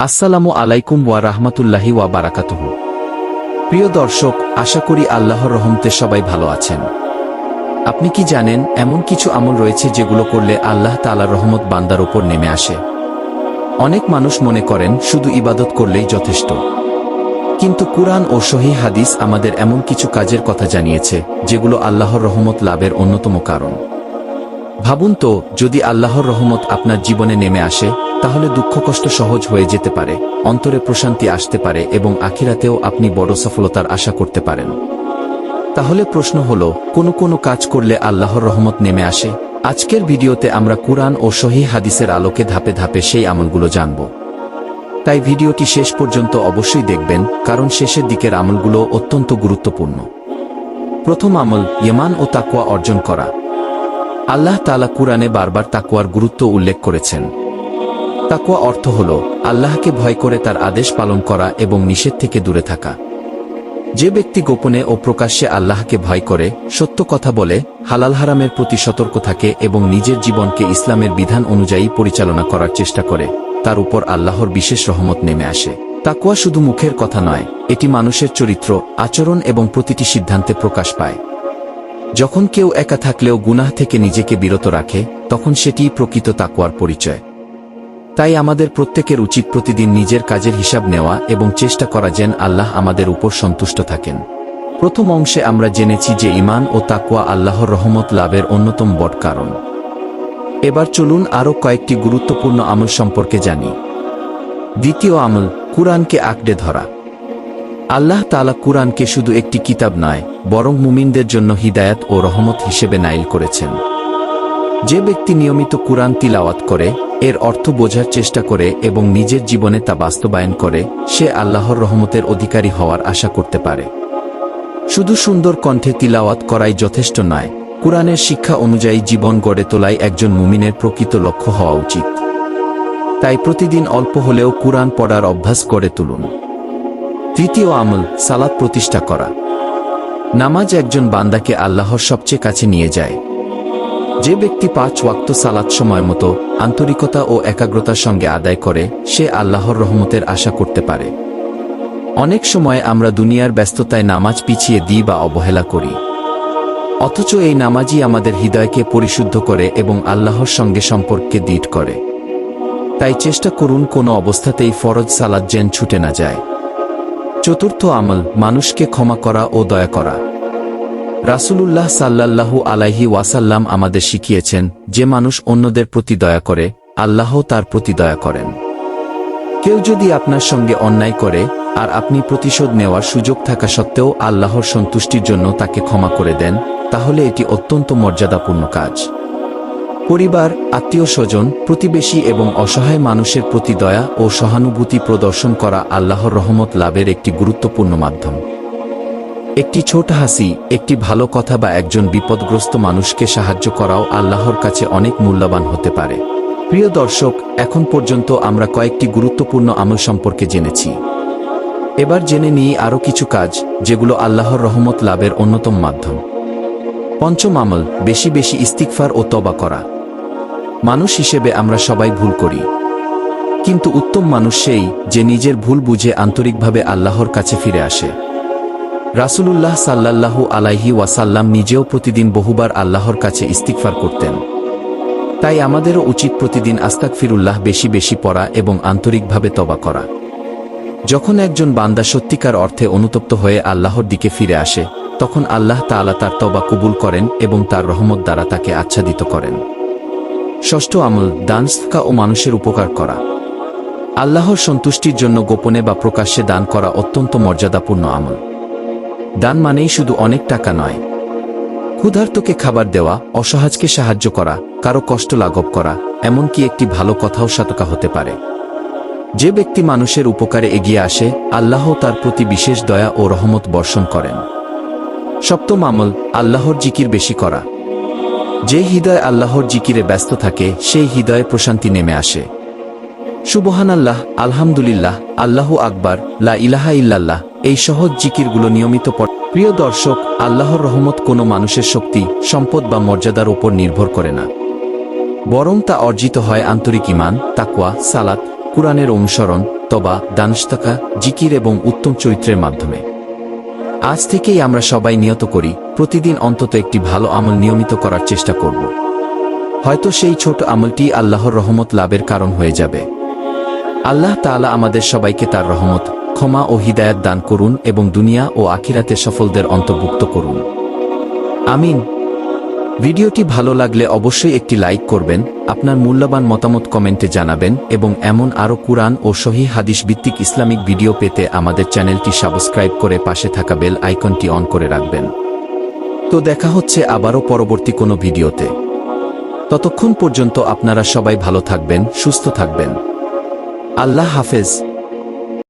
আসসালামু আলাইকুম ওয়া রাহমাতুল্লাহি ওয়া বারাকাতুহু। প্রিয় দর্শক, আশা করি আল্লাহর রহমতে সবাই ভালো আছেন। আপনি কি জানেন, এমন কিছু আমল রয়েছে যেগুলো করলে আল্লাহ তাআলার রহমত বান্দার উপর নেমে আসে। অনেক মানুষ মনে করেন শুধু ইবাদত করলেই যথেষ্ট, কিন্তু কুরআন ও সহিহ হাদিস আমাদের এমন কিছু কাজের কথা জানিয়েছে যেগুলো আল্লাহর রহমত লাভের অন্যতম কারণ। ভাবুন তো, যদি আল্লাহর রহমত আপনার জীবনে নেমে আসে, তাহলে দুঃখ কষ্ট সহজ হয়ে যেতে পারে, অন্তরে প্রশান্তি আসতে পারে এবং আখিরাতেও আপনি বড় সফলতার আশা করতে পারেন। তাহলে প্রশ্ন হলো, কোন কাজ করলে আল্লাহর রহমত নেমে আসে? আজকের ভিডিওতে আমরা কুরআন ও সহিহ হাদিসের আলোকে ধাপে ধাপে সেই আমলগুলো জানব। তাই ভিডিওটি শেষ পর্যন্ত অবশ্যই দেখবেন, কারণ শেষের দিকের আমলগুলো অত্যন্ত গুরুত্বপূর্ণ। প্রথম আমল, ঈমান ও তাকওয়া অর্জন করা। আল্লাহ তাআলা কুরআনে বারবার তাকওয়ার গুরুত্ব উল্লেখ করেছেন। তাকওয়া অর্থ হল আল্লাহকে ভয় করে তার আদেশ পালন করা এবং নিষেধ থেকে দূরে থাকা। যে ব্যক্তি গোপনে ও প্রকাশ্যে আল্লাহকে ভয় করে, সত্য কথা বলে, হালাল হারামের প্রতি সতর্ক থাকে এবং নিজের জীবনকে ইসলামের বিধান অনুযায়ী পরিচালনা করার চেষ্টা করে, তার উপর আল্লাহর বিশেষ রহমত নেমে আসে। তাকওয়া শুধু মুখের কথা নয়, এটি মানুষের চরিত্র, আচরণ এবং প্রতিটি সিদ্ধান্তে প্রকাশ পায়। যখন কেউ একা থাকলেও গুনাহ থেকে নিজেকে বিরত রাখে, তখন সেটিই প্রকৃত তাকওয়ার পরিচয়। তাই আমাদের প্রত্যেকের উচিত প্রতিদিন নিজের কাজের হিসাব নেওয়া এবং চেষ্টা করা যেন আল্লাহ আমাদের উপর সন্তুষ্ট থাকেন। প্রথম অংশে আমরা জেনেছি যে ঈমান ও তাকওয়া আল্লাহর রহমত লাভের অন্যতম বড় কারণ। এবার চলুন আরও কয়েকটি গুরুত্বপূর্ণ আমল সম্পর্কে জানি। দ্বিতীয় আমল, কুরআনকে আঁকড়ে ধরা। আল্লাহ তাআলা কুরআনকে শুধু একটি কিতাব নয়, বরং মুমিনদের জন্য হিদায়াত ও রহমত হিসেবে নাইল করেছেন। যে ব্যক্তি নিয়মিত কুরআন তিলাওয়াত করে, এর অর্থ বোঝার চেষ্টা করে এবং নিজের জীবনে তা বাস্তবায়ন করে, সে আল্লাহর রহমতের অধিকারী হওয়ার আশা করতে পারে। শুধু সুন্দর কণ্ঠে তিলাওয়াত করাই যথেষ্ট নয়, কুরআনের শিক্ষা অনুযায়ী জীবন গড়ে তোলাই একজন মুমিনের প্রকৃত লক্ষ্য হওয়া উচিত। তাই প্রতিদিন অল্প হলেও কুরআন পড়ার অভ্যাস গড়ে তুলুন। তৃতীয় আমল, সালাত প্রতিষ্ঠা করা। নামাজ একজন বান্দাকে আল্লাহর সবচেয়ে কাছে নিয়ে যায়। যে ব্যক্তি 5 ওয়াক্ত সালাত সময় মতো, আন্তরিকতা ও একাগ্রতার সঙ্গে আদায় করে, সে আল্লাহর রহমতের আশা করতে পারে। অনেক সময় আমরা দুনিয়ার ব্যস্ততায় নামাজ পিছিয়ে দিই বা অবহেলা করি, অথচ এই নামাজই আমাদের হৃদয়কে পরিশুদ্ধ করে এবং আল্লাহর সঙ্গে সম্পর্ককে দৃঢ় করে। তাই চেষ্টা করুন কোনো অবস্থাতেই ফরজ সালাত যেন ছুটে না যায়। চতুর্থ আমল, মানুষকে ক্ষমা করা ও দয়া করা। রাসূলুল্লাহ সাল্লাল্লাহু আলাইহি ওয়াসাল্লাম আমাদের শিখিয়েছেন, যে মানুষ অন্যদের প্রতি দয়া করে, আল্লাহও তার প্রতি দয়া করেন। কেউ যদি আপনার সঙ্গে অন্যায় করে, আর আপনি প্রতিশোধ নেওয়ার সুযোগ থাকা সত্ত্বেও আল্লাহর সন্তুষ্টির জন্য তাকে ক্ষমা করে দেন, তাহলে এটি অত্যন্ত মর্যাদাপূর্ণ কাজ। পরিবার, আত্মীয় স্বজন, প্রতিবেশী এবং অসহায় মানুষের প্রতি দয়া ও সহানুভূতি প্রদর্শন করা আল্লাহর রহমত লাভের একটি গুরুত্বপূর্ণ মাধ্যম। একটি ছোট হাসি, একটি ভালো কথা বা একজন বিপদগ্রস্ত মানুষকে সাহায্য করাও আল্লাহর কাছে অনেক মূল্যবান হতে পারে। প্রিয় দর্শক, এখন পর্যন্ত আমরা কয়েকটি গুরুত্বপূর্ণ আমল সম্পর্কে জেনেছি। এবার জেনে নিই আরও কিছু কাজ যেগুলো আল্লাহর রহমত লাভের অন্যতম মাধ্যম। পঞ্চম আমল, বেশি বেশি ইস্তিগফার ও তওবা করা। মানুষ হিসেবে আমরা সবাই ভুল করি, কিন্তু উত্তম মানুষ সেই যে নিজের ভুল বুঝে আন্তরিকভাবে আল্লাহর কাছে ফিরে আসে। রাসূলুল্লাহ সাল্লাল্লাহু আলাইহি ওয়াসাল্লাম নিজেও প্রতিদিন বহুবার আল্লাহর কাছে ইস্তিগফার করতেন। তাই আমাদেরও উচিত প্রতিদিন আস্তাগফিরুল্লাহ বেশি বেশি পড়া এবং আন্তরিকভাবে তওবা করা। যখন একজন বান্দা সত্যিকার অর্থে অনুতপ্ত হয়ে আল্লাহর দিকে ফিরে আসে, তখন আল্লাহ তাআলা তার তওবা কবুল করেন এবং তার রহমত দ্বারা তাকে আচ্ছাদিত করেন। ষষ্ঠ আমল, দান সদকা ও মানুষের উপকার করা। আল্লাহর সন্তুষ্টির জন্য গোপনে বা প্রকাশ্যে দান করা অত্যন্ত মর্যাদাপূর্ণ আমল। দান মানেই শুধু অনেক টাকা নয়, ক্ষুধার্তকে খাবার দেওয়া, অসহায়কে সাহায্য করা, কারো কষ্ট লাঘব করা, এমনকি একটি ভালো কথাও সদকা হতে পারে। যে ব্যক্তি মানুষের উপকারে এগিয়ে আসে, আল্লাহ তার প্রতি বিশেষ দয়া ও রহমত বর্ষণ করেন। সপ্তম আমল, আল্লাহর জিকির বেশি করা। যে হৃদয় আল্লাহর জিকিরে ব্যস্ত থাকে, সেই হৃদয়ে প্রশান্তি নেমে আসে। সুবহানাল্লাহ, আলহামদুলিল্লাহ, আল্লাহু আকবার, লা ইলাহা ইল্লাল্লাহ, এই সহজ জিকিরগুলো নিয়মিত পড়া। প্রিয় দর্শক, আল্লাহর রহমত কোনো মানুষের শক্তি, সম্পদ বা মর্যাদার উপর নির্ভর করে না, বরং তা অর্জিত হয় আন্তরিক ঈমান, তাকওয়া, সালাত, কুরআনের অনুসরণ, তবা, দানস্তাকা, জিকির এবং উত্তম চরিত্রের মাধ্যমে। আজ থেকেই আমরা সবাই নিয়ত করি, প্রতিদিন অন্তত একটি ভালো আমল নিয়মিত করার চেষ্টা করব। হয়তো সেই ছোট আমলটি আল্লাহর রহমত লাভের কারণ হয়ে যাবে। আল্লাহ তাআলা আমাদের সবাইকে তার রহমত, ক্ষমা ও হিদায়াত দান করুন এবং দুনিয়া ও আখিরাতে সফলদের অন্তর্ভুক্ত করুন। আমিন। ভিডিওটি ভালো লাগলে অবশ্যই একটি লাইক করবেন, আপনার মূল্যবান মতামত কমেন্টে জানাবেন এবং এমন আরও কুরআন ও সহিহ হাদিস ভিত্তিক ইসলামিক ভিডিও পেতে আমাদের চ্যানেলটি সাবস্ক্রাইব করে পাশে থাকা বেল আইকনটি অন করে রাখবেন। তো দেখা হচ্ছে আবারও পরবর্তী কোনো ভিডিওতে। ততক্ষণ পর্যন্ত আপনারা সবাই ভালো থাকবেন, সুস্থ থাকবেন। আল্লাহ হাফেজ।